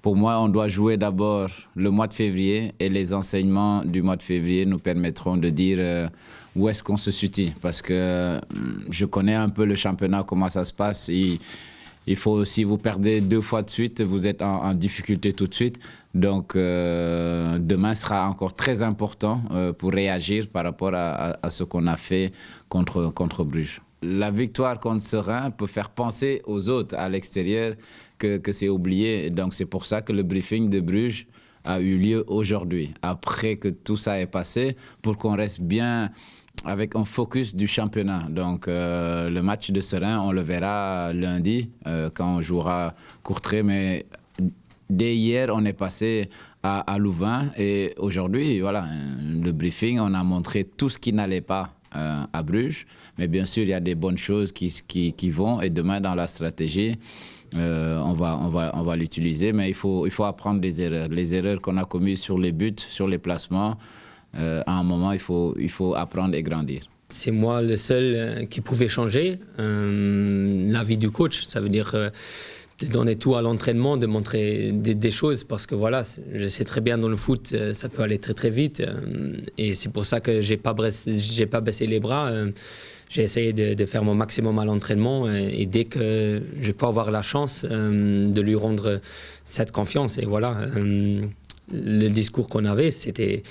Pour moi, on doit jouer d'abord le mois de février et les enseignements du mois de février nous permettront de dire où est-ce qu'on se situe. Parce que je connais un peu le championnat, comment ça se passe. Il faut, si vous perdez 2 fois de suite, vous êtes en difficulté tout de suite. Donc, demain sera encore très important pour réagir par rapport à ce qu'on a fait contre Bruges. La victoire contre Seraing peut faire penser aux autres à l'extérieur que c'est oublié. Donc, c'est pour ça que le briefing de Bruges a eu lieu aujourd'hui, après que tout ça est passé, pour qu'on reste bien avec un focus du championnat. Donc, le match de Seraing, on le verra lundi quand on jouera Courtrai. Mais dès hier, on est passé à Louvain. Et aujourd'hui, voilà, le briefing, on a montré tout ce qui n'allait pas à Bruges. Mais bien sûr, il y a des bonnes choses qui vont. Et demain, dans la stratégie, on va l'utiliser. Mais il faut apprendre des erreurs. Les erreurs qu'on a commises sur les buts, sur les placements. À un moment, il faut apprendre et grandir. C'est moi le seul qui pouvait changer l'avis du coach. Ça veut dire de donner tout à l'entraînement, de montrer des choses, parce que voilà, je sais très bien dans le foot, ça peut aller très très vite. Et c'est pour ça que j'ai pas baissé les bras. J'ai essayé de faire mon maximum à l'entraînement et dès que je peux avoir la chance de lui rendre cette confiance. Et voilà. Le discours qu'on avait, c'était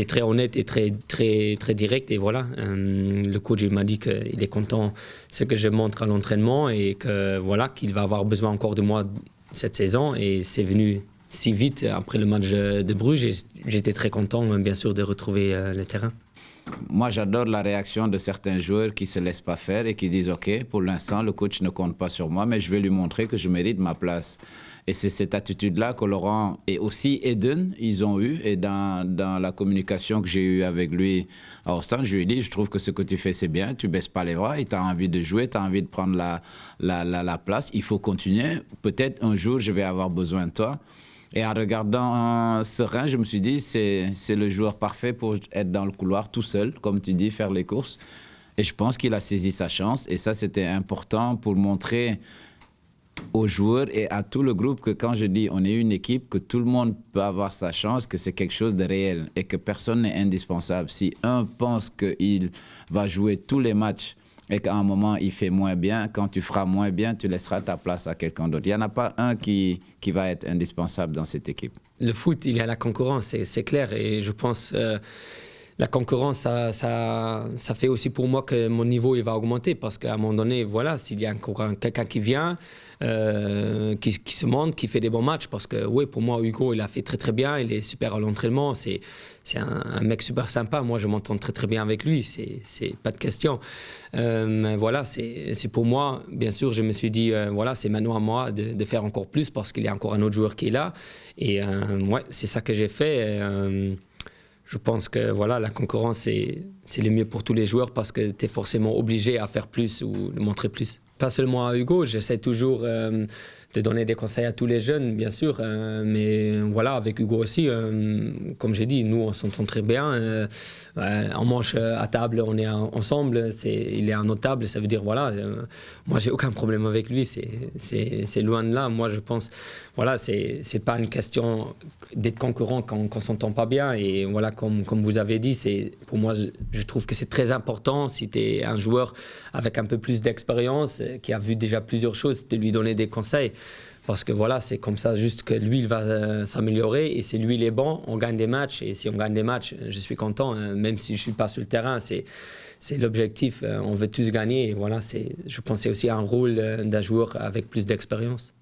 très honnête et très direct. Et voilà, le coach m'a dit qu'il est content de ce que je montre à l'entraînement et que, voilà, qu'il va avoir besoin encore de moi cette saison. Et c'est venu si vite après le match de Bruges. Et j'étais très content, bien sûr, de retrouver le terrain. Moi, j'adore la réaction de certains joueurs qui ne se laissent pas faire et qui disent « Ok, pour l'instant, le coach ne compte pas sur moi, mais je vais lui montrer que je mérite ma place. » Et c'est cette attitude-là que Laurent et aussi Eden, ils ont eu. Et dans la communication que j'ai eue avec lui à Ostende, je lui ai dit « Je trouve que ce que tu fais, c'est bien, tu ne baisses pas les bras, et tu as envie de jouer, tu as envie de prendre la place. Il faut continuer. Peut-être un jour, je vais avoir besoin de toi. » Et en regardant Seraing, je me suis dit, c'est le joueur parfait pour être dans le couloir tout seul, comme tu dis, faire les courses. Et je pense qu'il a saisi sa chance. Et ça, c'était important pour montrer aux joueurs et à tout le groupe que quand je dis on est une équipe, que tout le monde peut avoir sa chance, que c'est quelque chose de réel et que personne n'est indispensable. Si un pense qu'il va jouer tous les matchs et qu'à un moment, il fait moins bien, quand tu feras moins bien, tu laisseras ta place à quelqu'un d'autre. Il n'y en a pas un qui va être indispensable dans cette équipe. Le foot, il y a la concurrence, c'est clair. Et je pense la concurrence, ça fait aussi pour moi que mon niveau il va augmenter. Parce qu'à un moment donné, voilà, s'il y a encore quelqu'un qui vient, qui se montre, qui fait des bons matchs. Parce que oui, pour moi, Hugo, il a fait très très bien. Il est super à l'entraînement. C'est un mec super sympa. Moi, je m'entends très très bien avec lui. C'est pas de question. Voilà, c'est pour moi. Bien sûr, je me suis dit, voilà, c'est maintenant à moi de faire encore plus parce qu'il y a encore un autre joueur qui est là. Et ouais, c'est ça que j'ai fait. Je pense que voilà, la concurrence, c'est le mieux pour tous les joueurs parce que tu es forcément obligé à faire plus ou de montrer plus. Pas seulement à Hugo, j'essaie toujours de donner des conseils à tous les jeunes, bien sûr. Mais voilà, avec Hugo aussi, comme j'ai dit, nous, on s'entend très bien. On mange à table, on est ensemble. Il est à notre table, ça veut dire, voilà, moi, j'ai aucun problème avec lui. C'est loin de là. Moi, je pense, voilà, c'est pas une question d'être concurrent quand on s'entend pas bien. Et voilà, comme vous avez dit, pour moi, je trouve que c'est très important, si tu es un joueur avec un peu plus d'expérience, qui a vu déjà plusieurs choses, de lui donner des conseils. Parce que voilà, c'est comme ça juste que lui, il va s'améliorer. Et si lui, il est bon, on gagne des matchs. Et si on gagne des matchs, je suis content. Même si je ne suis pas sur le terrain, c'est l'objectif. On veut tous gagner. Et voilà, je pense que c'est aussi un rôle d'un joueur avec plus d'expérience.